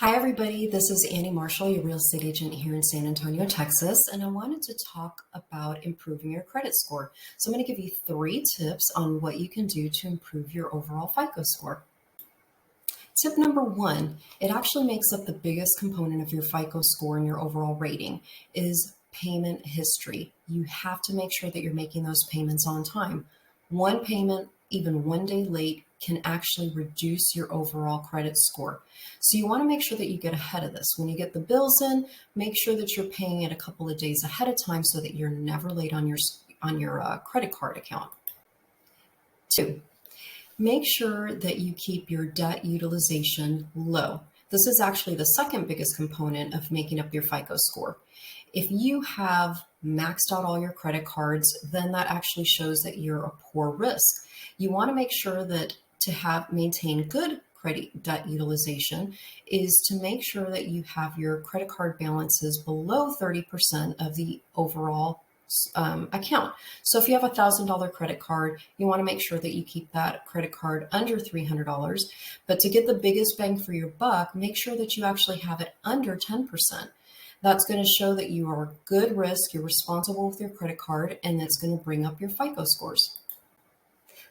Hi, everybody. This is Annie Marshall, your real estate agent here in San Antonio, Texas, and I wanted to talk about improving your credit score. So, I'm going to give you 3 tips on what you can do to improve your overall FICO score. Tip number 1, it actually makes up the biggest component of your FICO score and your overall rating, is payment history. You have to make sure that you're making those payments on time. One payment, even one day late, can actually reduce your overall credit score. So you want to make sure that you get ahead of this. When you get the bills in, make sure that you're paying it a couple of days ahead of time so that you're never late on your credit card account. 2, make sure that you keep your debt utilization low. This is actually the second biggest component of making up your FICO score. If you have maxed out all your credit cards, then that actually shows that you're a poor risk. You want to make sure that to have maintain good credit debt utilization is to make sure that you have your credit card balances below 30% of the overall account. So if you have a $1,000 credit card, you want to make sure that you keep that credit card under $300. But to get the biggest bang for your buck, make sure that you actually have it under 10%. That's going to show that you are good risk, you're responsible with your credit card, and that's going to bring up your FICO scores.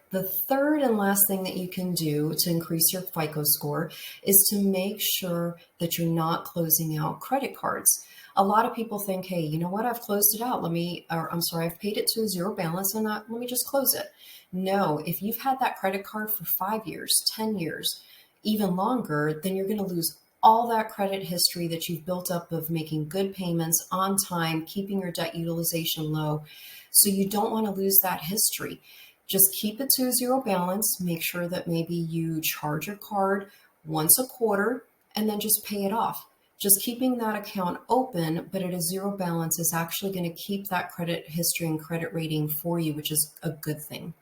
The third and last thing that you can do to increase your FICO score is to make sure that you're not closing out credit cards. A lot of people think, hey, you know what? I've closed it out. I've paid it to a zero balance and let me just close it. No, if you've had that credit card for 5 years, 10 years, even longer, then you're going to lose all that credit history that you've built up of making good payments on time, keeping your debt utilization low. So you don't want to lose that history. Just keep it to a zero balance. Make sure that maybe you charge your card once a quarter and then just pay it off. Just keeping that account open, but at a zero balance is actually going to keep that credit history and credit rating for you, which is a good thing.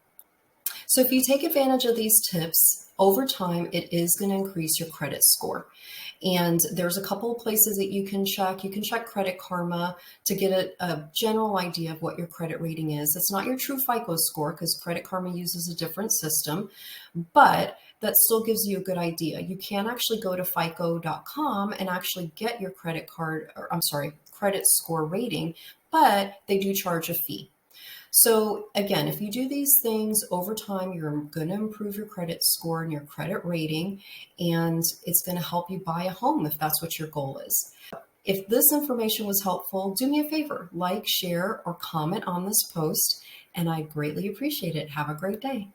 So if you take advantage of these tips over time, it is going to increase your credit score. And there's a couple of places that you can check. You can check Credit Karma to get a general idea of what your credit rating is. It's not your true FICO score because Credit Karma uses a different system, but that still gives you a good idea. You can actually go to FICO.com and actually get your credit score rating, but they do charge a fee. So again, if you do these things over time, you're going to improve your credit score and your credit rating, and it's going to help you buy a home if that's what your goal is. If this information was helpful, do me a favor, like, share, or comment on this post, and I greatly appreciate it. Have a great day.